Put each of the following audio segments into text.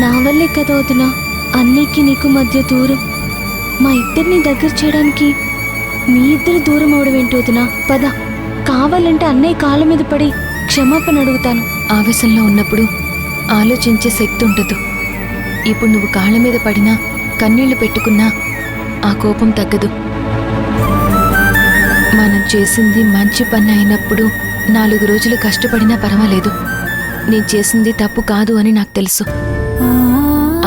నా వల్లే కదా వదినా అన్నయ్యకి నీకు మధ్య దూరం. మా ఇద్దరిని దగ్గర చేయడానికి మీ ఇద్దరు దూరం అవడం ఏంటి వదినా? పద, కావాలంటే అన్నయ్య కాళ్ళ మీద పడి క్షమాపణ అడుగుతాను. ఆవేశంలో ఉన్నప్పుడు ఆలోచించే శక్తి ఉండదు. ఇప్పుడు నువ్వు కాళ్ళ మీద పడినా కన్నీళ్లు పెట్టుకున్నా ఆ కోపం తగ్గదు. మనం చేసింది మంచి పని అయినప్పుడు 4 రోజులు కష్టపడినా పర్వాలేదు. నేను చేసింది తప్పు కాదు అని నాకు తెలుసు.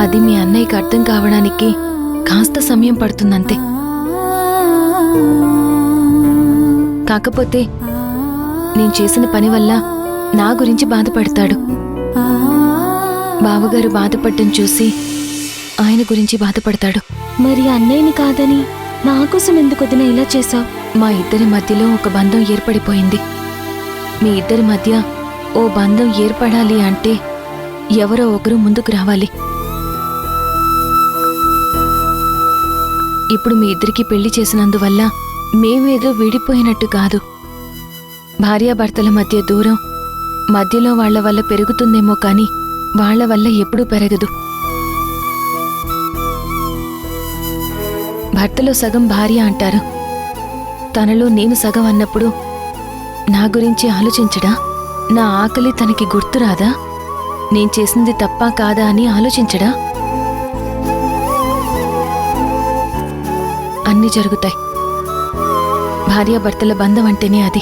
అది మీ అన్నయ్యకి అర్థం కావడానికి కాస్త సమయం పడుతుందంతే. కాకపోతే నేను చేసిన పని వల్ల నా గురించి బాధపడతాడు. బావగారు బాధపడటం చూసి ఆయన గురించి బాధపడతాడు. మరి అన్నయ్యని కాదని నా కోసం ఎందుకు వదినా ఇలా చేశావు? మా ఇద్దరి మధ్యలో ఒక బంధం ఏర్పడిపోయింది. మీ ఇద్దరి మధ్య ఓ బంధం ఏర్పడాలి అంటే ఎవరో ఒకరు ముందుకు రావాలి. ఇప్పుడు మీ ఇద్దరికి పెళ్లి చేసినందువల్ల మేమేదో విడిపోయినట్టు కాదు. భార్యాభర్తల మధ్య దూరం మధ్యలో వాళ్ల వల్ల పెరుగుతుందేమో కాని వాళ్ల వల్ల ఎప్పుడూ పెరగదు. భర్తలో సగం భార్య అంటారు. తనలో నేను సగం అన్నప్పుడు నా గురించి ఆలోచించడా? నా ఆకలి తనకి గుర్తురాదా? నేను చేసింది తప్పా కాదా అని ఆలోచించడా? అన్నీ జరుగుతాయి. భార్యాభర్తల బంధం అంటేనే అది.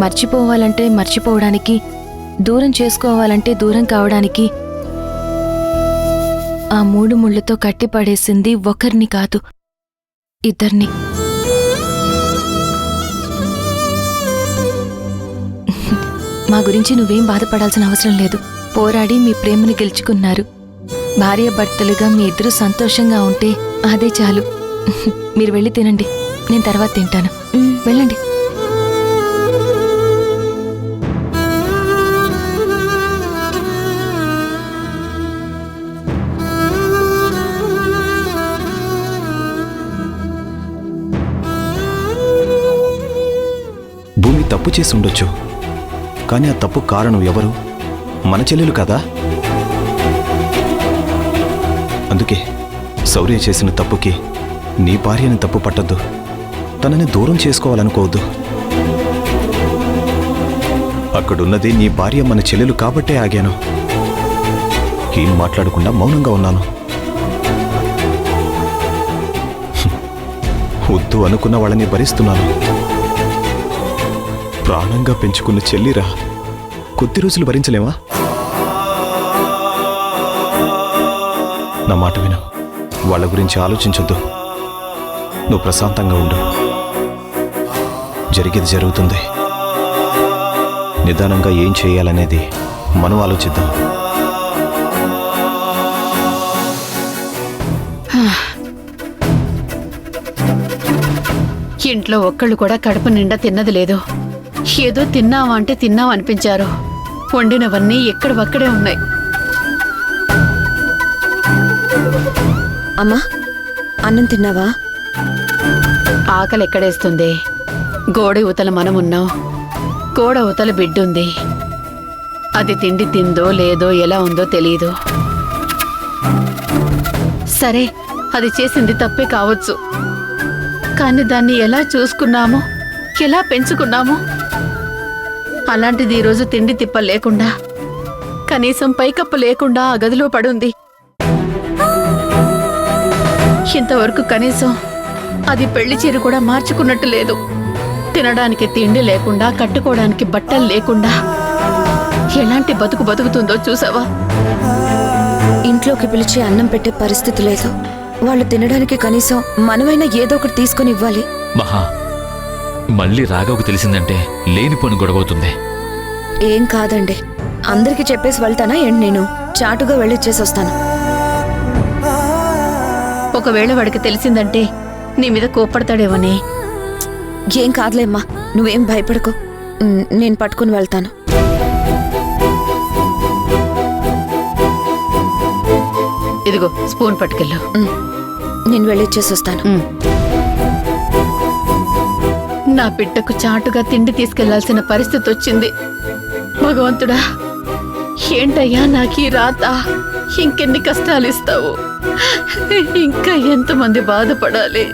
మర్చిపోవాలంటే మర్చిపోవడానికి, దూరం చేసుకోవాలంటే దూరం కావడానికి ఆ 3 ముళ్లతో కట్టిపడేసింది ఒకరిని కాదు, ఇద్దరిని. మా గురించి నువ్వేం బాధపడాల్సిన అవసరం లేదు. పోరాడి మీ ప్రేమను గెలుచుకున్నారు. భార్యాభర్తలుగా మీ ఇద్దరు సంతోషంగా ఉంటే అదే చాలు. మీరు వెళ్ళి తినండి, నేను తర్వాత తింటాను. వెళ్ళండి. భూమి తప్పు చేసి ఉండొచ్చు, కానీ ఆ తప్పు కారణం ఎవరు? మన చెల్లెలు కదా. అందుకే శౌర్య చేసిన తప్పుకి నీ భార్యని తప్పు పట్టద్దు, తనని దూరం చేసుకోవాలనుకోవద్దు. అక్కడున్నది నీ భార్య మన చెల్లెలు కాబట్టే ఆగాను. ఏం మాట్లాడకుండా మౌనంగా ఉన్నాను. వద్దు అనుకున్న వాళ్ళని భరిస్తున్నాను. ప్రాణంగా పెంచుకున్న చెల్లిరా, కొద్ది రోజులు భరించలేవా? నా మాట విను, వాళ్ళ గురించి ఆలోచించొద్దు. నువ్వు ప్రశాంతంగా ఉండు. జరిగేది జరుగుతుంది. నిదానంగా ఏం చేయాలనేది మనం ఆలోచిద్దాం. ఇంట్లో ఒక్కళ్ళు కూడా కడుపు నిండా తిన్నది లేదు. ఏదో తిన్నావా అంటే తిన్నావా అనిపించారు. వండినవన్నీ ఎక్కడవక్కడే ఉన్నాయి. అమ్మా, అన్నం తిన్నావా? ఆకలి ఎక్కడేస్తుంది? గోడ ఉతల మనమున్నాం, గోడ ఉతల బిడ్డుంది. అది తిండి తిందో లేదో ఎలా ఉందో తెలీదు. సరే, అది చేసింది తప్పే కావచ్చు, కానీ దాన్ని ఎలా చూసుకున్నామో, ఎలా పెంచుకున్నామో. అలాంటిది ఈరోజు తిండి తిప్ప లేకుండా, కనీసం పైకప్పు లేకుండా ఆ గదిలో పడుంది. ఇంతవరకు కనీసం అది పెళ్లి చీర కూడా మార్చుకున్నట్టు లేదు. తినడానికి తిండి లేకుండా, కట్టుకోవడానికి బట్టలు లేకుండా ఎలాంటి బతుకు బతుకుతుందో చూసావా? ఇంట్లోకి పిలిచి అన్నం పెట్టే పరిస్థితి లేదు. వాళ్ళు తినడానికి కనీసం మనమైనా ఏదో ఒకటి తీసుకుని ఇవ్వాలి. మహా, మళ్ళీ రాఘవకు తెలిసిందంటే లేనిపోని గొడవవుతుంది. ఏం కాదండి, అందరికి చెప్పేసి వెళ్తానా ఏంటి? నేను చాటుగా వెళ్ళిచ్చేసి వస్తాను. ఒకవేళ వాడికి తెలిసిందంటే నీ మీద కోప్పడతాడేమోనే. ఏం కాదులేమ్మా, నువ్వేం భయపడకు. నేను పట్టుకుని వెళ్తాను. ఇదిగో స్పూన్ పట్టుకెళ్ళు. నేను వెళ్ళిచ్చేసి వస్తాను. నా బిడ్డకు చాటుగా తిండి తీసుకెళ్లాల్సిన పరిస్థితి వచ్చింది. భగవంతుడా, ఏంటయ్యా నాకు ఈ రాత? ఇంకెన్ని కష్టాలు ఇస్తావు? ఇంకా ఎంతమంది బాధపడాలి?